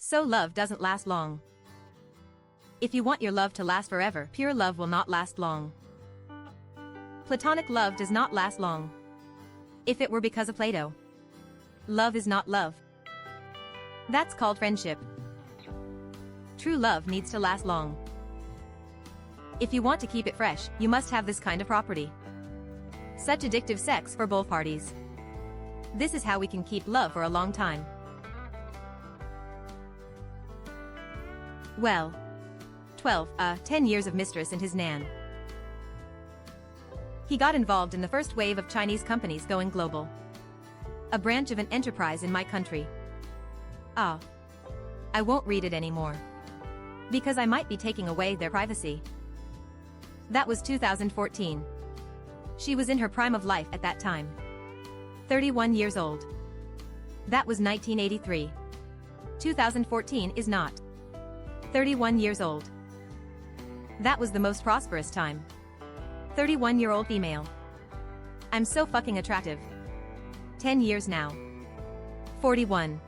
So love doesn't last long. If you want your love to last forever, pure love will not last long. Platonic love does not last long. If it were because of Plato. Love is not love. That's called friendship. True love needs to last long. If you want to keep it fresh, you must have this kind of property. Such addictive sex for both parties. This is how we can keep love for a long time. Well, 10 years of mistress and his nan. He got involved in the first wave of Chinese companies going global. A branch of an enterprise in my country. I won't read it anymore. Because I might be taking away their privacy. That was 2014. She was in her prime of life at that time. 31 years old. That was 1983. 2014 is not. 31 years old. That was the most prosperous time. 31-year-old female. I'm so fucking attractive. 10 years now. 41.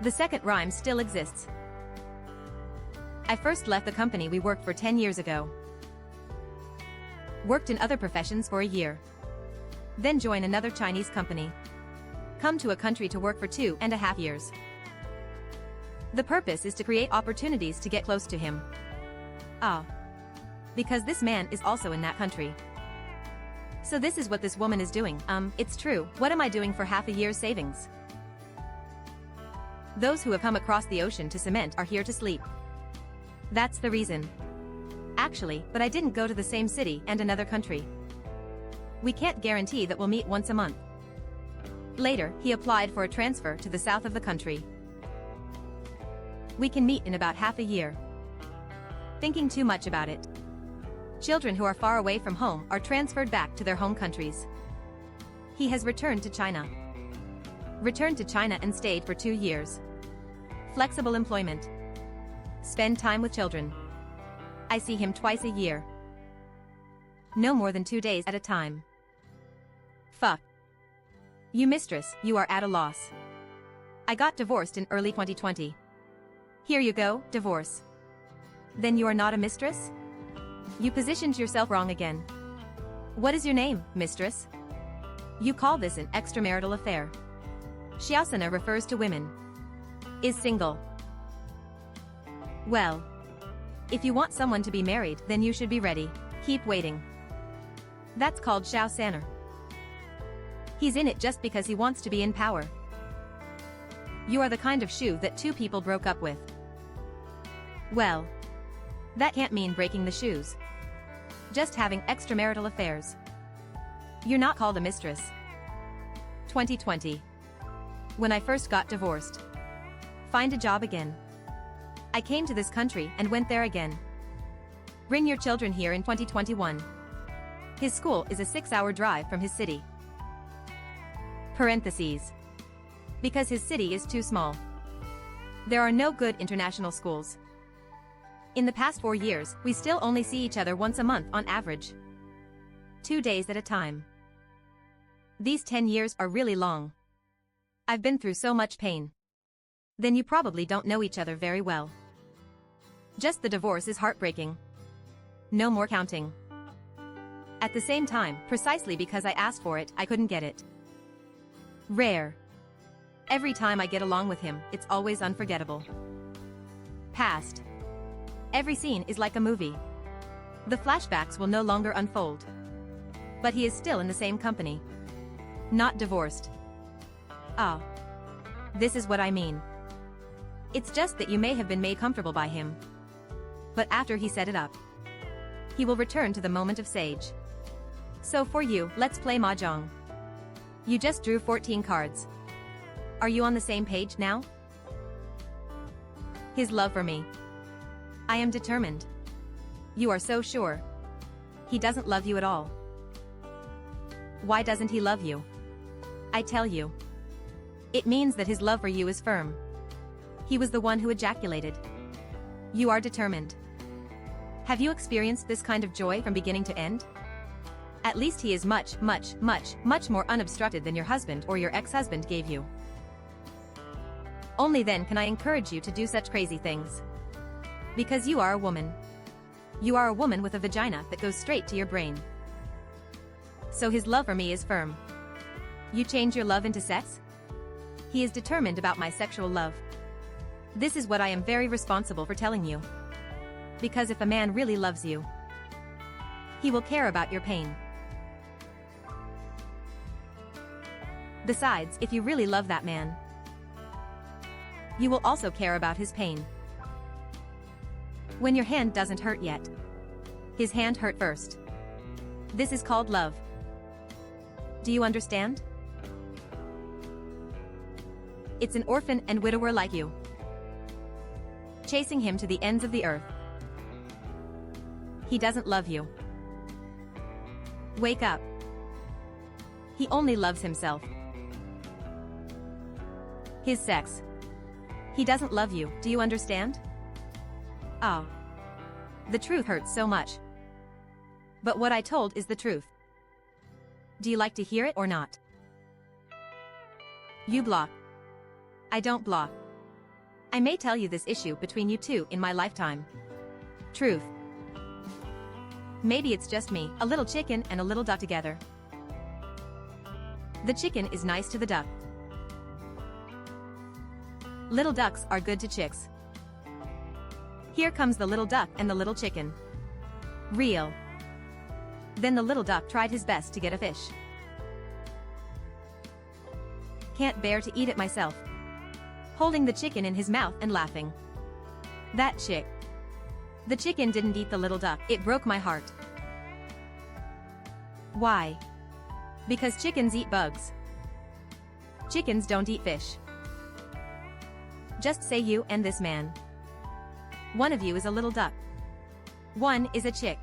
The second rhyme still exists. I first left the company we worked for 10 years ago. Worked in other professions for a year. Then join another Chinese company. Come to a country to work for 2.5 years. The purpose is to create opportunities to get close to him. Because this man is also in that country. So this is what this woman is doing. It's true. What am I doing for half a year's savings? Those who have come across the ocean to cement are here to sleep. That's the reason. Actually, but I didn't go to the same city and another country. We can't guarantee that we'll meet once a month. Later, he applied for a transfer to the south of the country. We can meet in about half a year. Thinking too much about it. Children who are far away from home are transferred back to their home countries. He has returned to China. Returned to China and stayed for 2 years. Flexible employment. Spend time with children. I see him twice a year. No more than 2 days at a time. Fuck. You mistress, you are at a loss. I got divorced in early 2020. Here you go, divorce. Then you are not a mistress? You positioned yourself wrong again. What is your name, mistress? You call this an extramarital affair. Xiaosana refers to women. Is single. Well. If you want someone to be married, then you should be ready. Keep waiting. That's called Xiao Saner. He's in it just because he wants to be in power. You are the kind of shoe that 2 people broke up with. Well. That can't mean breaking the shoes. Just having extramarital affairs. You're not called a mistress. 2020. When I first got divorced. Find a job again. I came to this country and went there again. Bring your children here in 2021. His school is a 6-hour drive from his city. Parentheses. Because his city is too small. There are no good international schools. In the past 4 years, we still only see each other once a month on average. 2 days at a time. These 10 years are really long. I've been through so much pain. Then you probably don't know each other very well. Just the divorce is heartbreaking. No more counting. At the same time, precisely because I asked for it, I couldn't get it. Rare. Every time I get along with him, it's always unforgettable. Past. Every scene is like a movie. The flashbacks will no longer unfold. But he is still in the same company. Not divorced. This is what I mean. It's just that you may have been made comfortable by him. But after he set it up, he will return to the moment of sage. So for you, let's play mahjong. You just drew 14 cards. Are you on the same page now? His love for me. I am determined. You are so sure. He doesn't love you at all. Why doesn't he love you? I tell you. It means that his love for you is firm. He was the one who ejaculated. You are determined. Have you experienced this kind of joy from beginning to end? At least he is much more unobstructed than your husband or your ex-husband gave you. Only then can I encourage you to do such crazy things. Because you are a woman. You are a woman with a vagina that goes straight to your brain. So his love for me is firm. You change your love into sex? He is determined about my sexual love. This is what I am very responsible for telling you. Because if a man really loves you, he will care about your pain. Besides, if you really love that man, you will also care about his pain. When your hand doesn't hurt yet, his hand hurt first. This is called love. Do you understand? It's an orphan and widower like you, chasing him to the ends of the earth. He doesn't love you. Wake up. He only loves himself. His sex. He doesn't love you, do you understand? Ah. The truth hurts so much. But what I told is the truth. Do you like to hear it or not? You block. I don't block. I may tell you this issue between you two in my lifetime. Truth. Maybe it's just me, a little chicken and a little duck together. The chicken is nice to the duck. Little ducks are good to chicks. Here comes the little duck and the little chicken. Real. Then the little duck tried his best to get a fish. Can't bear to eat it myself. Holding the chicken in his mouth and laughing. That chick. The chicken didn't eat the little duck. It broke my heart. Why? Because chickens eat bugs. Chickens don't eat fish. Just say you and this man. One of you is a little duck. One is a chick.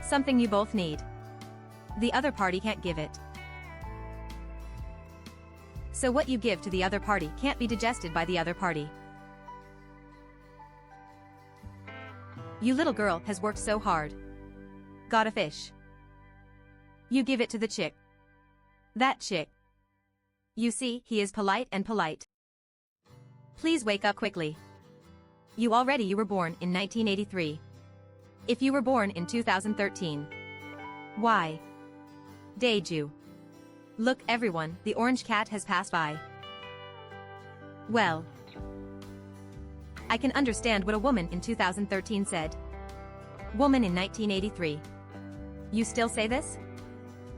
Something you both need. The other party can't give it. So what you give to the other party can't be digested by the other party. You little girl has worked so hard. Got a fish. You give it to the chick. That chick. You see, he is polite and polite. Please wake up quickly. You were born in 1983. If you were born in 2013. Why? Did you? Look everyone, the orange cat has passed by. Well, I can understand what a woman in 2013 said. Woman in 1983. You still say this?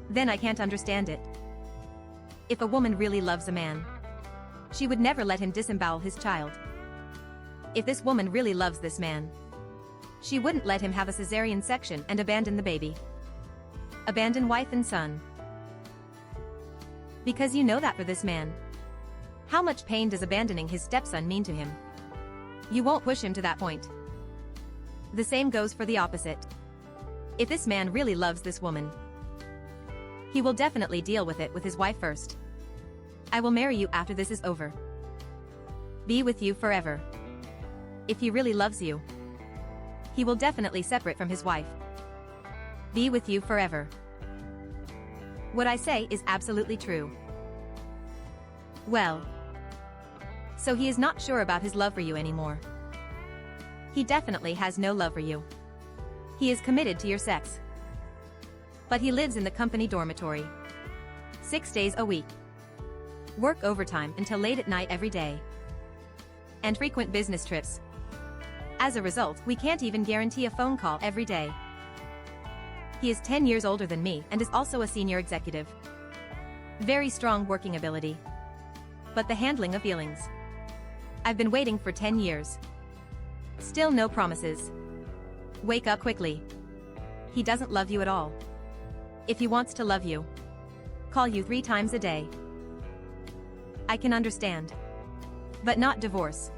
Then I can't understand it. If a woman really loves a man, she would never let him disembowel his child. If this woman really loves this man, she wouldn't let him have a cesarean section and abandon the baby. Abandon wife and son. Because you know that for this man. How much pain does abandoning his stepson mean to him? You won't push him to that point. The same goes for the opposite. If this man really loves this woman, he will definitely deal with it with his wife first. I will marry you after this is over. Be with you forever. If he really loves you, he will definitely separate from his wife. Be with you forever. What I say is absolutely true. Well, so he is not sure about his love for you anymore. He definitely has no love for you. He is committed to your sex. But he lives in the company dormitory. 6 days a week. Work overtime until late at night every day. And frequent business trips. As a result, we can't even guarantee a phone call every day. He is 10 years older than me and is also a senior executive. Very strong working ability. But the handling of feelings. I've been waiting for 10 years. Still no promises. Wake up quickly. He doesn't love you at all. If he wants to love you, call you 3 times a day. I can understand. But not divorce.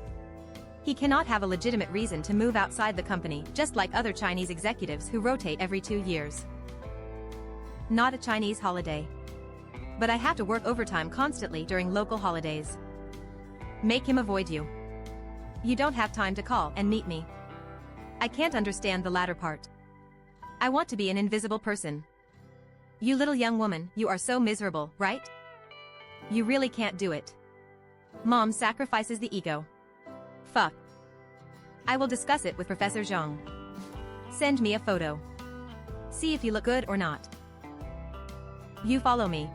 He cannot have a legitimate reason to move outside the company, just like other Chinese executives who rotate every 2 years. Not a Chinese holiday. But I have to work overtime constantly during local holidays. Make him avoid you. You don't have time to call and meet me. I can't understand the latter part. I want to be an invisible person. You little young woman, you are so miserable, right? You really can't do it. Mom sacrifices the ego. Fuck. I will discuss it with Professor Zhang. Send me a photo. See if you look good or not. You follow me.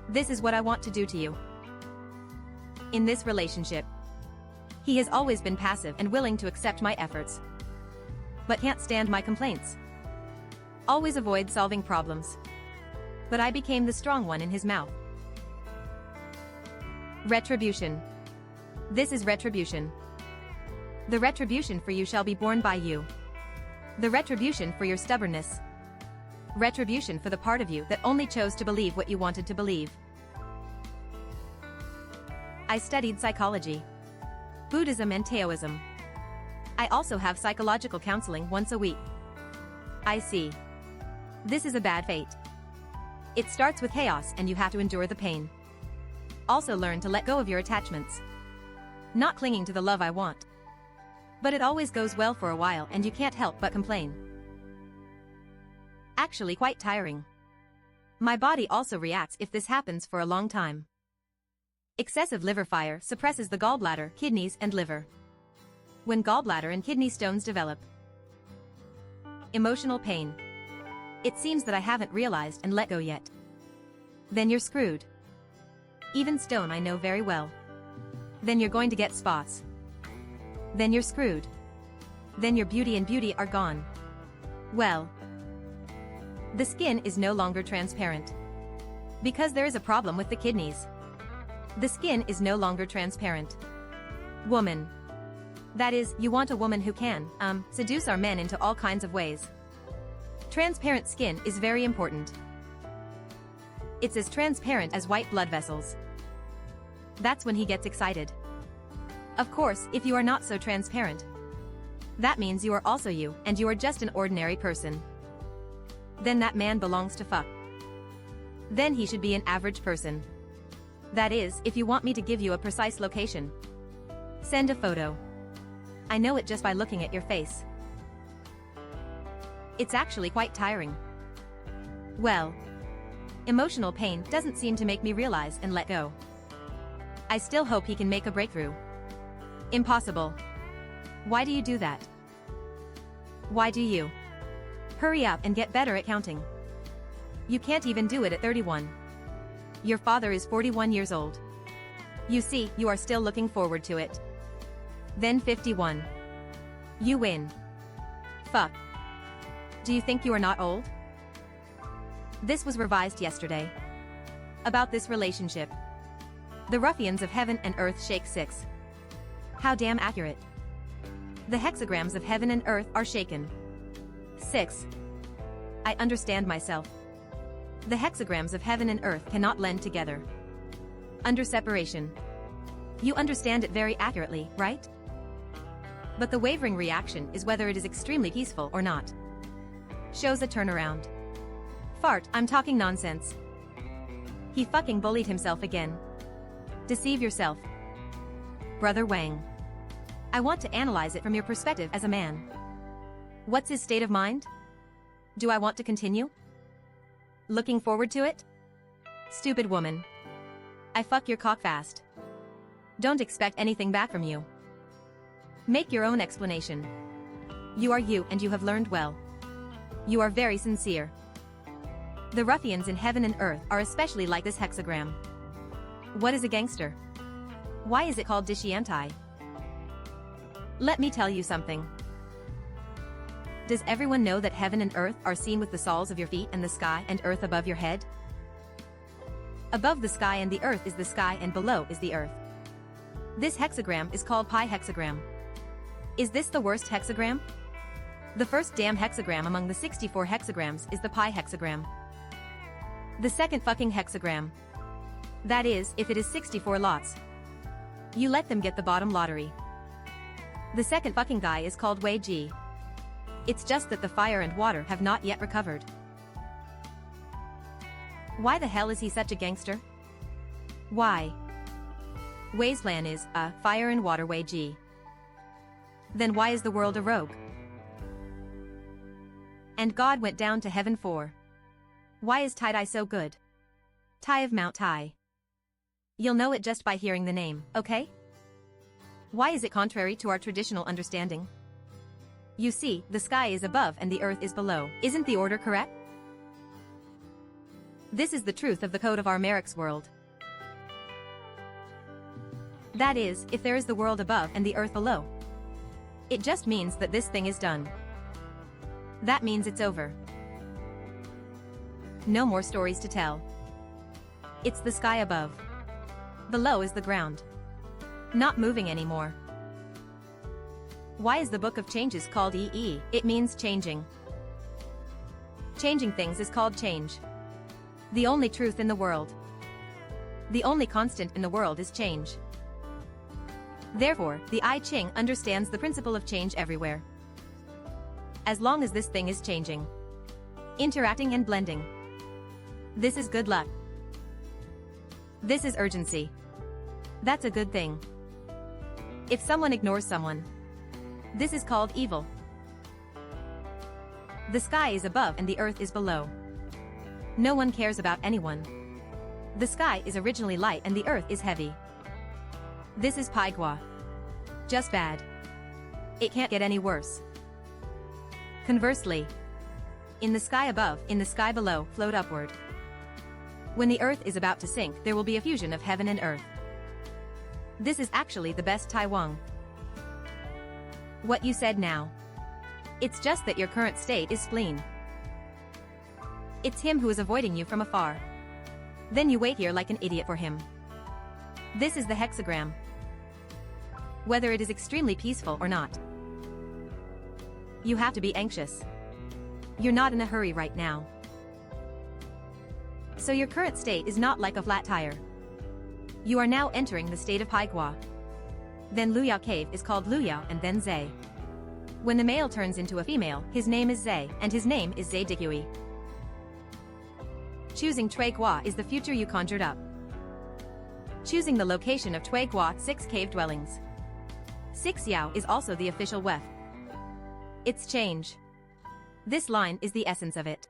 This is what I want to do to you. In this relationship, he has always been passive and willing to accept my efforts, but can't stand my complaints. Always avoid solving problems. But I became the strong one in his mouth. Retribution. This is retribution. The retribution for you shall be borne by you. The retribution for your stubbornness. Retribution for the part of you that only chose to believe what you wanted to believe. I studied psychology, Buddhism and Taoism. I also have psychological counseling once a week. I see. This is a bad fate. It starts with chaos and you have to endure the pain. Also learn to let go of your attachments. Not clinging to the love I want. But it always goes well for a while and you can't help but complain. Actually quite tiring. My body also reacts if this happens for a long time. Excessive liver fire suppresses the gallbladder, kidneys and liver. When gallbladder and kidney stones develop. Emotional pain. It seems that I haven't realized and let go yet. Then you're screwed. Even stone I know very well. Then you're going to get spots. Then you're screwed. Then your beauty and beauty are gone. Well, the skin is no longer transparent. Because there is a problem with the kidneys. The skin is no longer transparent. Woman. That is, you want a woman who can, seduce our men into all kinds of ways. Transparent skin is very important. It's as transparent as white blood vessels. That's when he gets excited. Of course, if you are not so transparent, that means you are also you, and you are just an ordinary person. Then that man belongs to fuck. Then he should be an average person. That is, if you want me to give you a precise location. Send a photo. I know it just by looking at your face. It's actually quite tiring. Well, emotional pain doesn't seem to make me realize and let go. I still hope he can make a breakthrough. Impossible. Why do you do that? Why do you? Hurry up and get better at counting. You can't even do it at 31. Your father is 41 years old. You see, you are still looking forward to it. Then 51. You win. Fuck. Do you think you are not old? This was revised yesterday. About this relationship. The ruffians of heaven and earth shake 6. How damn accurate. The hexagrams of heaven and earth are shaken. 6. I understand myself. The hexagrams of heaven and earth cannot blend together. Under separation. You understand it very accurately, right? But the wavering reaction is whether it is extremely peaceful or not. Shows a turnaround. Fart, I'm talking nonsense. He fucking bullied himself again. Deceive yourself. Brother Wang. I want to analyze it from your perspective as a man. What's his state of mind? Do I want to continue? Looking forward to it? Stupid woman. I fuck your cock fast. Don't expect anything back from you. Make your own explanation. You are you and you have learned well. You are very sincere. The ruffians in heaven and earth are especially like this hexagram. What is a gangster? Why is it called Dishiantai? Let me tell you something. Does everyone know that heaven and earth are seen with the soles of your feet and the sky and earth above your head? Above the sky and the earth is the sky and below is the earth. This hexagram is called pi hexagram. Is this the worst hexagram? The first damn hexagram among the 64 hexagrams is the pi hexagram. The second fucking hexagram. That is, if it is 64 lots. You let them get the bottom lottery. The second fucking guy is called Wei Ji. It's just that the fire and water have not yet recovered. Why the hell is he such a gangster? Why? Wei's land is, fire and water Wei Ji. Then why is the world a rogue? And God went down to heaven for. Why is tie-dye so good? Tai of Mount Tai. You'll know it just by hearing the name, okay? Why is it contrary to our traditional understanding? You see, the sky is above and the earth is below. Isn't the order correct? This is the truth of the code of our Merrick's world. That is, if there is the world above and the earth below. It just means that this thing is done. That means it's over. No more stories to tell. It's the sky above. Below is the ground. Not moving anymore. Why is the Book of Changes called EE? It means changing. Changing things is called change. The only truth in the world. The only constant in the world is change. Therefore, the I Ching understands the principle of change everywhere. As long as this thing is changing, interacting and blending. This is good luck. This is urgency. That's a good thing. If someone ignores someone, this is called evil. The sky is above and the earth is below. No one cares about anyone. The sky is originally light and the earth is heavy. This is Pai Gua. Just bad. It can't get any worse. Conversely, in the sky above, in the sky below, float upward. When the earth is about to sink, there will be a fusion of heaven and earth. This is actually the best Taiwan. What you said now. It's just that your current state is spleen. It's him who is avoiding you from afar. Then you wait here like an idiot for him. This is the hexagram. Whether it is extremely peaceful or not. You have to be anxious. You're not in a hurry right now. So your current state is not like a flat tire. You are now entering the state of Pai Gua. Then Luyao Cave is called Luyao and then Zhe. When the male turns into a female, his name is Zhe, and his name is Zhe Dikui. Choosing Chui Gua is the future you conjured up. Choosing the location of Chui Gua 6 cave dwellings. 6 Yao is also the official wef. It's change. This line is the essence of it.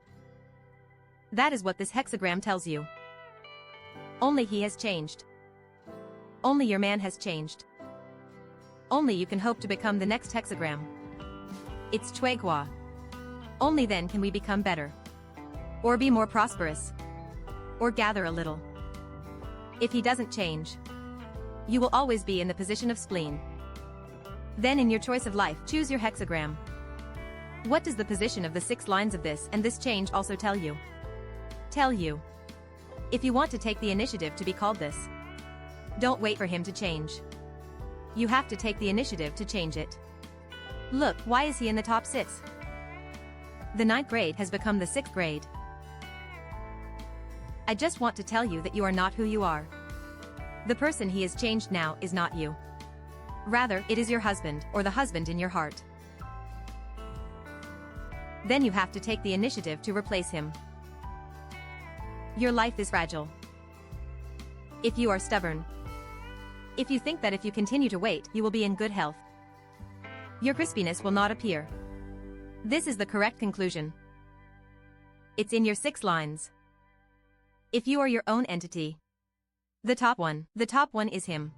That is what this hexagram tells you. Only he has changed. Only your man has changed. Only you can hope to become the next hexagram. It's Chui Gua. Only then can we become better. Or be more prosperous. Or gather a little. If he doesn't change, you will always be in the position of spleen. Then in your choice of life, choose your hexagram. What does the position of the 6 lines of this and this change also tell you? Tell you. If you want to take the initiative to be called this, don't wait for him to change. You have to take the initiative to change it. Look, why is he in the top 6? The 9th grade has become the 6th grade. I just want to tell you that you are not who you are. The person he has changed now is not you. Rather, it is your husband, or the husband in your heart. Then you have to take the initiative to replace him. Your life is fragile. If you are stubborn, if you think that if you continue to wait, you will be in good health, your crispiness will not appear. This is the correct conclusion. It's in your 6 lines. If you are your own entity, the top one is him.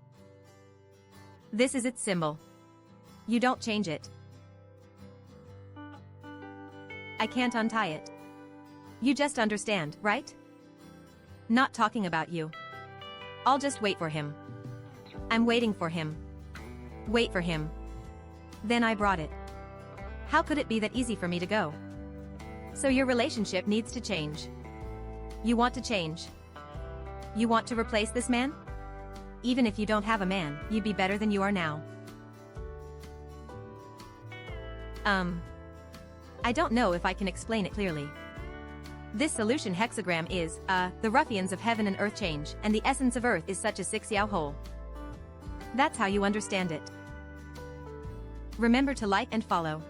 This is its symbol. You don't change it. I can't untie it. You just understand, right? Not talking about you. I'll just wait for him. I'm waiting for him. Wait for him. Then I brought it. How could it be that easy for me to go? So your relationship needs to change. You want to change. You want to replace this man? Even if you don't have a man, you'd be better than you are now. I don't know if I can explain it clearly. This solution hexagram is, the ruffians of heaven and earth change, and the essence of earth is such a 6 Yao whole. That's how you understand it. Remember to like and follow.